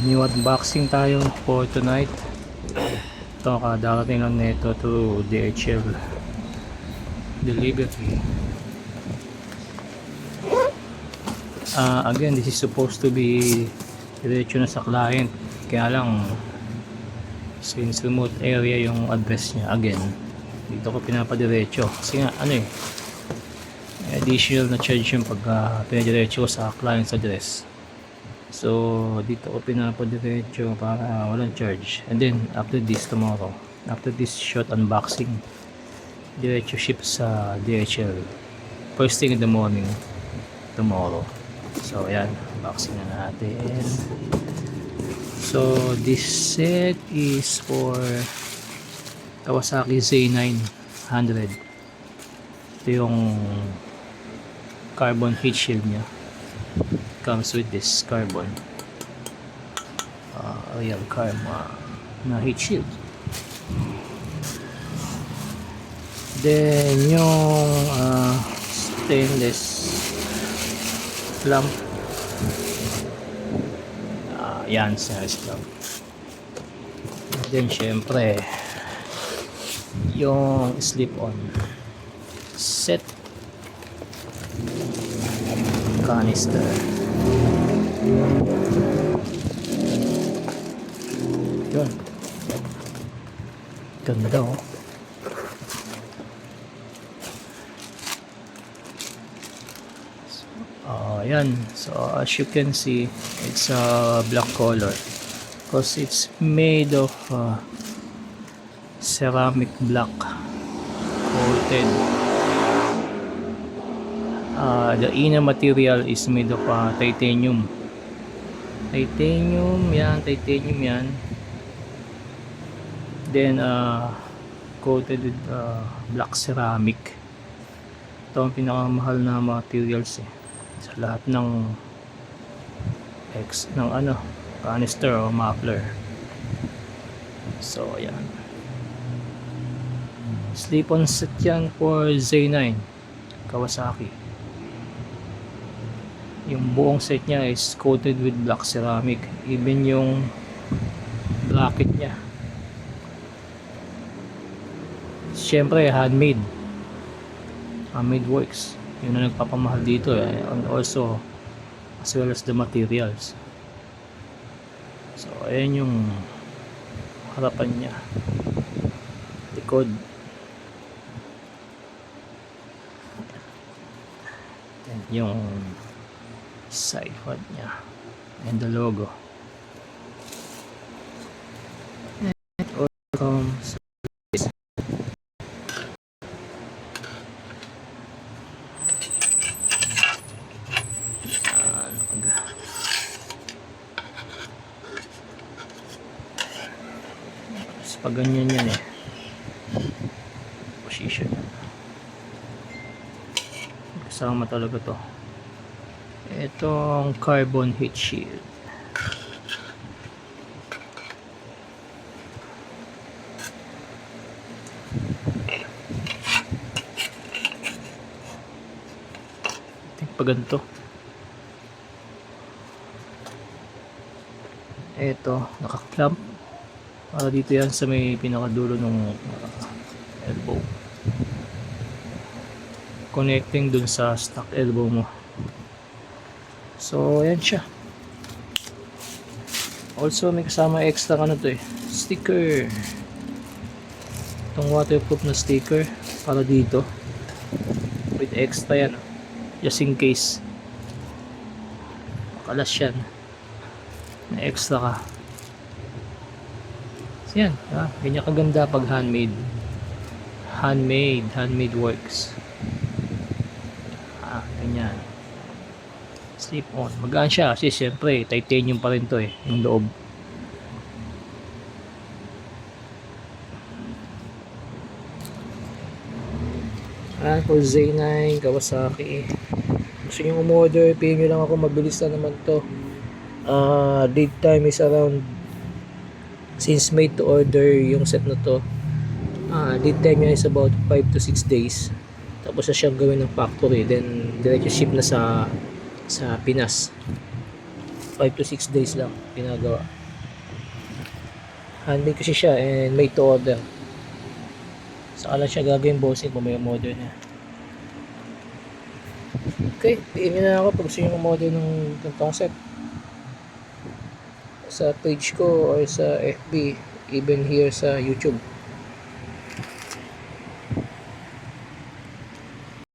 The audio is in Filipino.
New unboxing tayo for tonight. Ito kadarating lang nito to DHL delivery. Again, this is supposed to be diretso na sa client, kaya lang since remote area yung address niya, again dito ko pinapadiretso kasi nga ano additional na charge yung pag pinadiretso sa client's address. So dito ko pinapadiretso para walang charge, and then after this tomorrow, after this short unboxing, diretso ship sa DHL first thing in the morning tomorrow. So ayan, unboxing na natin. So this set is for Kawasaki Z900. Ito yung carbon heat shield nya, comes with this carbon real carbon na heat shield. Then yung stainless lamp, yan stainless lamp. Then syempre yung slip on set canister. Yun, ganda oh. Yan, so as you can see, it's a black color because it's made of ceramic black coated. The inner material is made of titanium. Titanium yan. Then coated with black ceramic. Ito ang pinakamahal na materials sa lahat ng canister o muffler. So ayan, slip-on set yan for Z9 Kawasaki. Yung buong set nya is coated with black ceramic, even yung bracket nya syempre handmade works. Yun na nagpapamahal dito and also as well as the materials. So ayan yung harapan nya, likod, and yung side front nya and the logo. And comes pag ganyan yan position kasama talaga to. Itong carbon heat shield, pag ganito, ito naka-clamp para dito yan sa may pinakadulo ng elbow, connecting dun sa stock elbow mo. So ayan siya. Also may kasama extra sticker. Itong waterproof na sticker para dito, with extra yan just in case makalas yan, na extra ka. So yan, ganyan kaganda pag handmade works. Ganyan slip on, magaan siya kasi syempre titanium pa rin to yung loob. For Z9 Kawasaki, gusto nyo umorder, pay nyo lang ako, mabilis na naman to. Lead time is around, since made to order yung set na to, lead time niya is about 5 to 6 days. Tapos na siyang gawin ng factory, then diretso ship na sa Pinas. 5 to 6 days lang ginagawa. Handmade kasi siya and made to order. Saka lang siya gagawin bossing kung may model niya. Okay, PM na ako pag gusto nyo model ng gantong set. Sa page ko or sa FB, even here sa YouTube.